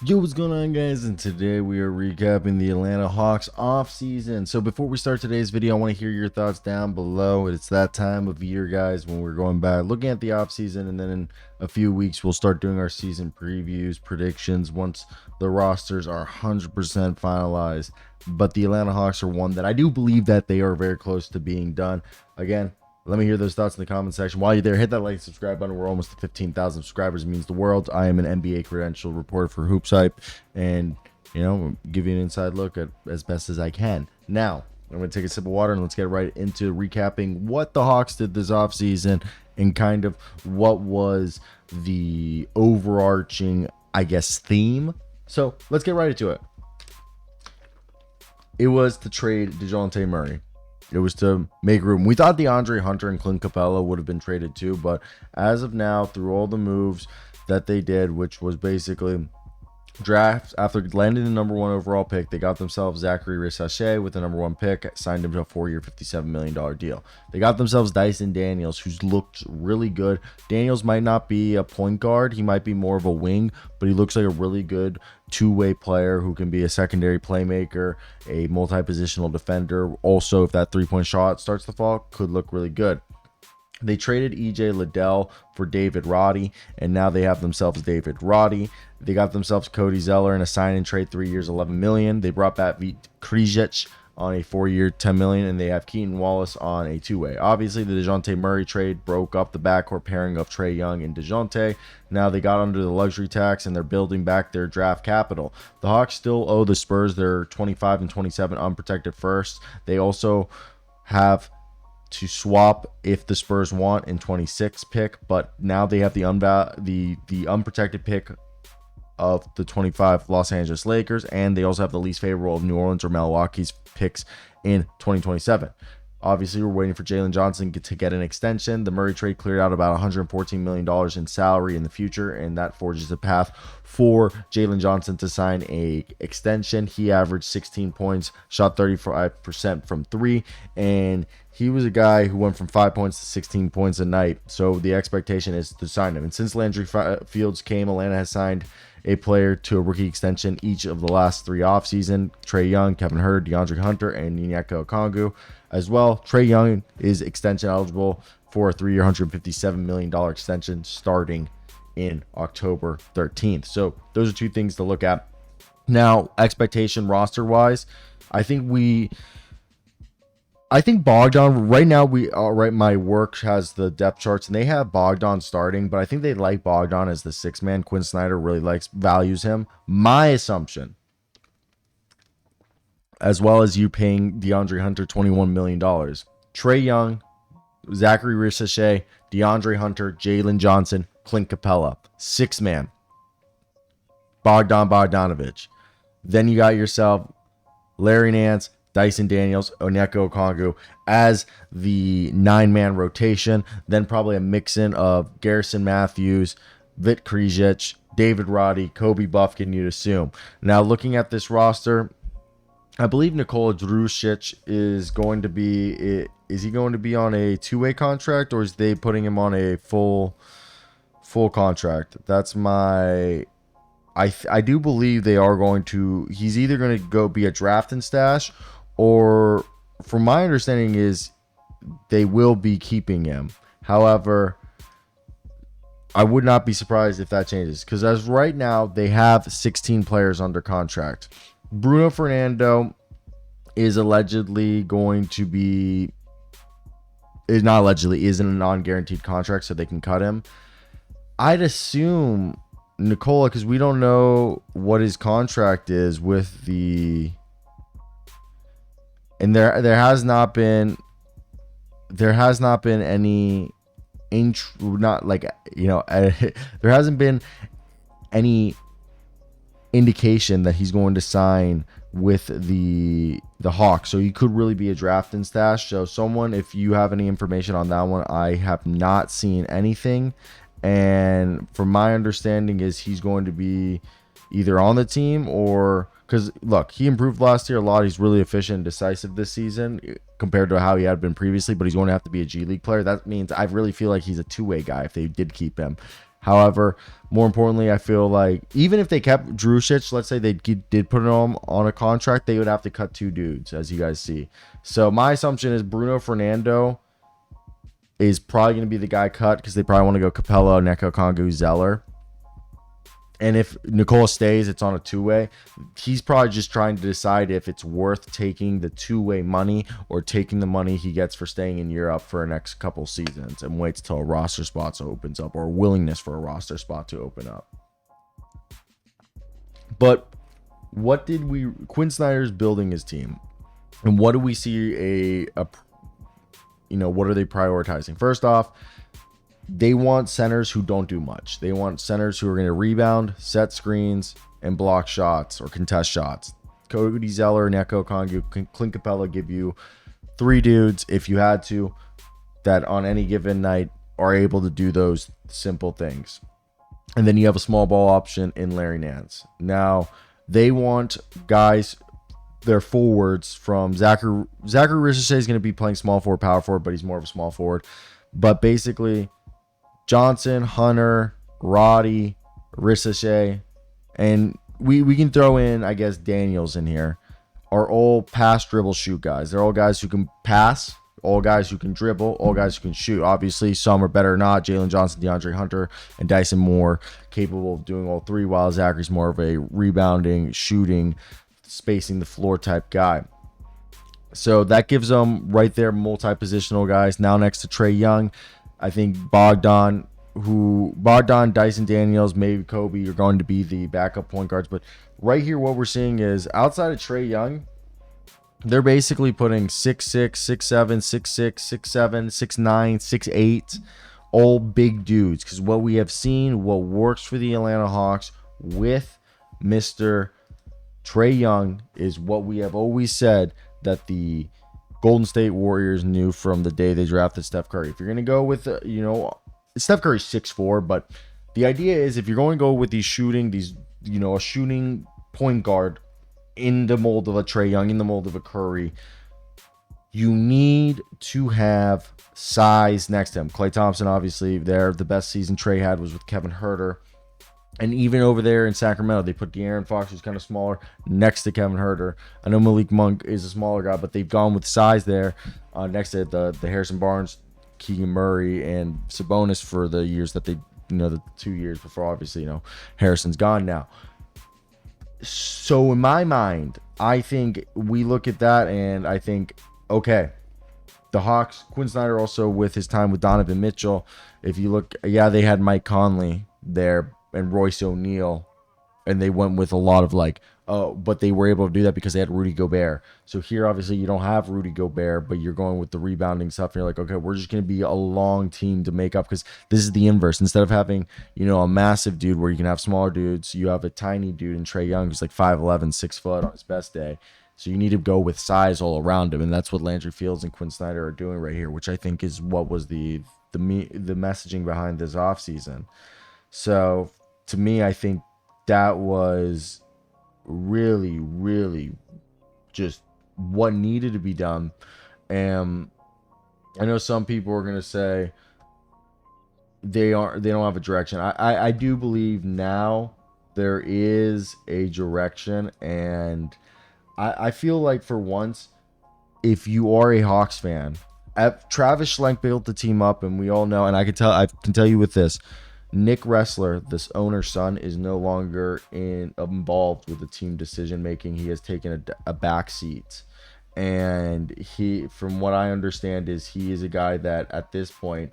Yo, what's going on, guys? And today we are recapping the Atlanta Hawks offseason. So before we start today's video, I want to hear your thoughts down below. It's that time of year, guys, when we're going back looking at the offseason, and then in a few weeks we'll start doing our season previews, predictions once the rosters are 100% finalized. But the Atlanta Hawks are one that I do believe that they are very close to being done. Again, let me hear those thoughts in the comment section. While you're there, hit that like and subscribe button. We're almost to 15,000 subscribers. It means the world. I am an NBA credential reporter for Hoops Hype, and give you an inside look at as best as I can. Now, I'm going to take a sip of water and let's get right into recapping what the Hawks did this offseason and kind of what was the overarching, I guess, theme. So let's get right into it. It was to trade Dejounte Murray. It was to make room. We thought DeAndre Hunter and Clint Capella would have been traded too, but as of now, through all the moves that they did, which was basically drafts, after landing the number 1 overall pick, they got themselves Zaccharie Risacher with the number 1 pick, signed him to a 4-year, $57 million deal. They got themselves Dyson Daniels, who's looked really good. Daniels might not be a point guard. He might be more of a wing, but he looks like a really good two-way player who can be a secondary playmaker, a multi-positional defender. Also, if that three-point shot starts to fall, could look really good. They traded EJ Liddell for Roddy, and now they have themselves Roddy. They got themselves Cody Zeller in a sign and trade, 3 years, $11 million. They brought back Vit Krejci on a 4-year, $10 million, and they have Keaton Wallace on a two-way. Obviously, the Dejounte Murray trade broke up the backcourt pairing of Trae Young and Dejounte. Now they got under the luxury tax, and they're building back their draft capital. The Hawks still owe the Spurs their 25 and 27 unprotected firsts. They also have to swap if the Spurs want in 26 pick, but now they have the unprotected pick of the 25 Los Angeles Lakers, and they also have the least favorable of New Orleans or Milwaukee's picks in 2027. Obviously, we're waiting for Jalen Johnson to get an extension. The Murray trade cleared out about $114 million in salary in the future, and that forges a path for Jalen Johnson to sign a extension. He averaged 16 points, shot 35% from 3, and he was a guy who went from 5 points to 16 points a night. So the expectation is to sign him. And since Landry Fields came, Atlanta has signed a player to a rookie extension each of the last 3 offseason. Trae Young, Kevin Hurd, DeAndre Hunter, and Onyeka Okongwu as well. Trae Young is extension eligible for a 3-year, $157 million extension starting in October 13th. So those are 2 things to look at. Now, expectation roster-wise, I think Bogdan, right now, my work has the depth charts, and they have Bogdan starting, but I think they like Bogdan as the 6th man. Quinn Snyder really values him. My assumption, as well as you paying DeAndre Hunter $21 million, Trae Young, Zaccharie Risacher, DeAndre Hunter, Jalen Johnson, Clint Capella, 6th man, Bogdanovich. Then you got yourself Larry Nance, Dyson Daniels, Onyeka Okongwu as the 9-man rotation. Then probably a mix-in of Garrison Matthews, Vit Krejci, David Roddy, Kobe Buffkin, you'd assume. Now, looking at this roster, I believe Nikola Drusic is going to be... Is he going to be on a 2-way contract, or is they putting him on a full contract? That's my... I do believe they are going to... He's either going to go be a draft and stash, or from my understanding is they will be keeping him. However, I would not be surprised if that changes, because as right now they have 16 players under contract. Bruno Fernando is allegedly going to be... is not allegedly, is in a non-guaranteed contract, so they can cut him. I'd assume Nikola, because we don't know what his contract is with the... And there has not been any there hasn't been any indication that he's going to sign with the Hawks. So he could really be a draft and stash. So someone, if you have any information on that one, I have not seen anything. And from my understanding is he's going to be either on the team or... Because, look, he improved last year a lot. He's really efficient and decisive this season compared to how he had been previously, but he's going to have to be a G League player. That means I really feel like he's a 2-way guy if they did keep him. However, more importantly, I feel like even if they kept Drusic, let's say they did put him on a contract, they would have to cut 2 dudes, as you guys see. So my assumption is Bruno Fernando is probably going to be the guy cut because they probably want to go Capella, Neko Kongu, Zeller. And if Nikola stays, it's on a 2-way. He's probably just trying to decide if it's worth taking the 2-way money or taking the money he gets for staying in Europe for the next couple seasons and waits till a roster spot opens up, or willingness for a roster spot to open up. But what did Quinn Snyder's building his team, and what do we see what are they prioritizing? First off, they want centers who don't do much. They want centers who are going to rebound, set screens, and block shots or contest shots. Cody Zeller, Neko Kongu, Clint Capella give you 3 dudes, if you had to, that on any given night are able to do those simple things. And then you have a small ball option in Larry Nance. Now, they want guys, their forwards from Zaccharie Risacher is going to be playing small forward, power forward, but he's more of a small forward. But basically, Johnson, Hunter, Roddy, Risacher, and we can throw in, I guess, Daniels in here, are all pass, dribble, shoot guys. They're all guys who can pass, all guys who can dribble, all guys who can shoot. Obviously, some are better or not. Jalen Johnson, DeAndre Hunter, and Dyson more capable of doing all 3, while Zachary's more of a rebounding, shooting, spacing the floor type guy. So that gives them right there multi-positional guys. Now next to Trae Young, I think Bogdan, Dyson, Daniels, maybe Kobe are going to be the backup point guards. But right here, what we're seeing is outside of Trae Young, they're basically putting 6'6", 6'7", 6'6", 6'7", 6'9", 6'8", all big dudes. Because what we have seen, what works for the Atlanta Hawks with Mr. Trae Young is what we have always said that the Golden State Warriors knew from the day they drafted Steph Curry. If you're going to go with, Steph Curry's 6'4", but the idea is if you're going to go with a shooting point guard in the mold of a Trae Young, in the mold of a Curry, you need to have size next to him. Klay Thompson, obviously, the best season Trae had was with Kevin Huerter. And even over there in Sacramento, they put De'Aaron Fox, who's kind of smaller, next to Kevin Huerter. I know Malik Monk is a smaller guy, but they've gone with size there next to the Harrison Barnes, Keegan Murray, and Sabonis for the years that they, the 2 years before, obviously, Harrison's gone now. So in my mind, I think we look at that and I think, okay, the Hawks, Quinn Snyder also with his time with Donovan Mitchell, if you look, they had Mike Conley there, and Royce O'Neal, and they went with a lot of but they were able to do that because they had Rudy Gobert. So here, obviously, you don't have Rudy Gobert, but you're going with the rebounding stuff, and you're like, okay, we're just going to be a long team to make up, because this is the inverse. Instead of having, a massive dude where you can have smaller dudes, you have a tiny dude in Trae Young who's like 5'11", 6 foot on his best day. So you need to go with size all around him, and that's what Landry Fields and Quinn Snyder are doing right here, which I think is what was the messaging behind this offseason. So to me, I think that was really, really just what needed to be done. And I know some people are going to say they don't have a direction. I do believe now there is a direction, and I feel like for once, if you are a Hawks fan, Travis Schlenk built the team up, and we all know, and I can tell you with this, Nick Ressler, this owner's son, is no longer involved with the team decision making. He has taken a back seat, and he, from what I understand, he is a guy that at this point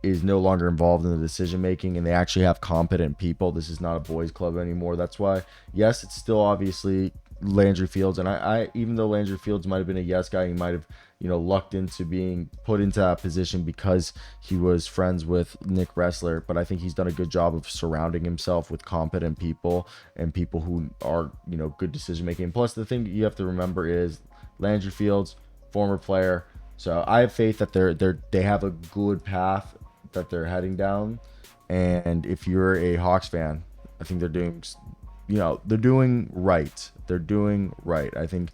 is no longer involved in the decision making, and they actually have competent people. This is not a boys club anymore. That's why, yes, it's still obviously Landry Fields, and I even though Landry Fields might have been a yes guy, he might have lucked into being put into that position because he was friends with Nick Ressler, but I think he's done a good job of surrounding himself with competent people and people who are good decision making. Plus, the thing that you have to remember is Landry Fields, former player, so I have faith that they have a good path that they're heading down. And if you're a Hawks fan, I think they're doing right. They're doing right. I think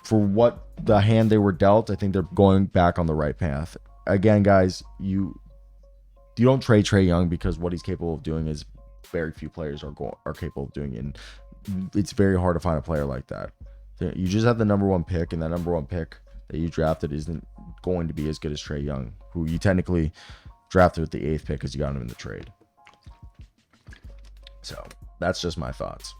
for what the hand they were dealt, I think they're going back on the right path. Again, guys, you don't trade Trae Young because what he's capable of doing is very few players are capable of doing, and it's very hard to find a player like that. You just have the number one pick, and that number one pick that you drafted isn't going to be as good as Trae Young, who you technically drafted with the 8th pick because you got him in the trade. So that's just my thoughts.